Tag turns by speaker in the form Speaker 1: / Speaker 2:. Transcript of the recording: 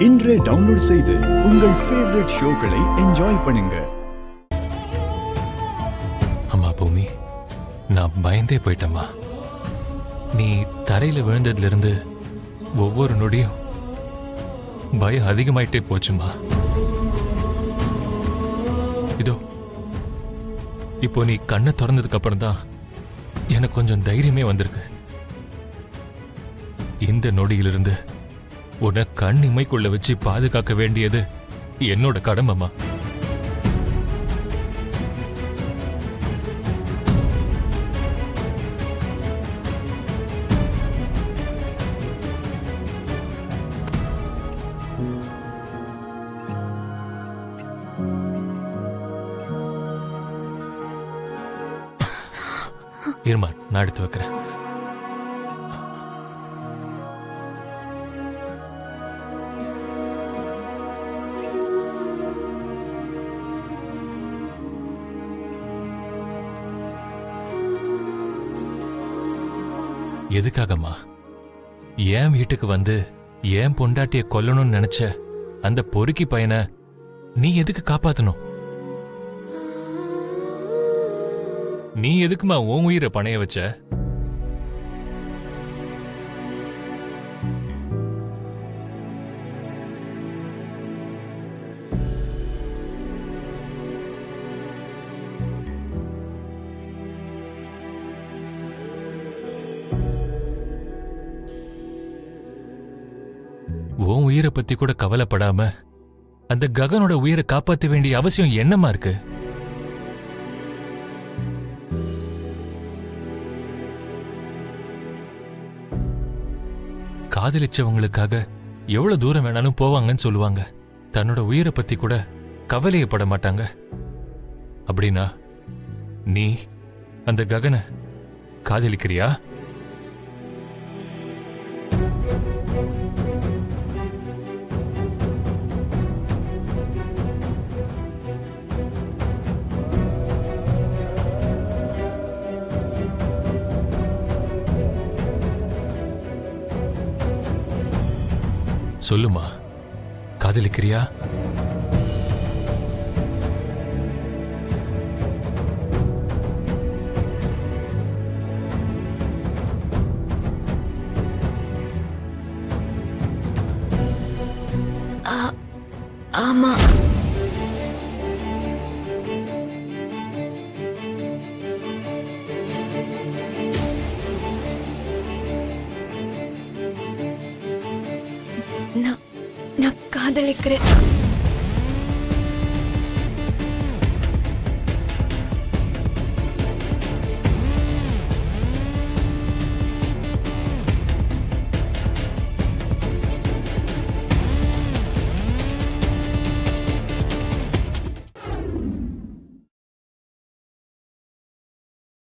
Speaker 1: இன்றே டவுன்லோட் செய்து உங்கள் ஃபேவரட் ஷோக்களை என்ஜாய் பண்ணுங்க.
Speaker 2: அம்மா பூமி, நான் பயந்தே போயிட்டம்மா. நீ தரையில விழுந்ததுல இருந்து ஒவ்வொரு நொடியும் பயம் அதிகமாயிட்டே போச்சுமா. இதோ இப்போ நீ கண்ணை திறந்ததுக்கு அப்புறம் தான் எனக்கு கொஞ்சம் தைரியமே வந்திருக்கு. இந்த நொடியிலிருந்து உன்னை கண் இமைக்குள்ள வச்சு பாதுகாக்க வேண்டியது என்னோட கடமைமா. இருமா, நான் எடுத்து வைக்கிறேன். எதுக்காகம்மா? ஏன் வீட்டுக்கு வந்து ஏன் பொண்டாட்டிய கொல்லணும்னு நினைச்ச அந்த பொறுக்கி பையனை நீ எதுக்கு காப்பாத்தணும்? நீ எதுக்குமா உன் உயிரை பணைய வச்ச? உன் உயிரை பத்தி கூட கவலைப்படாம அந்த ககனோட உயிரை காப்பாற்ற வேண்டிய அவசியம் என்னமா இருக்கு? காதலிச்சவங்களுக்காக எவ்வளவு தூரம் வேணாலும் போவாங்கன்னு சொல்லுவாங்க. தன்னோட உயிரை பத்தி கூட கவலையப்பட மாட்டாங்க. அப்படின்னா நீ அந்த ககனை காதலிக்கிறியா? சொல்லுமா, காதலிக்கிறியா?
Speaker 3: ஆமா. நான் காதலிக்கிறேன்.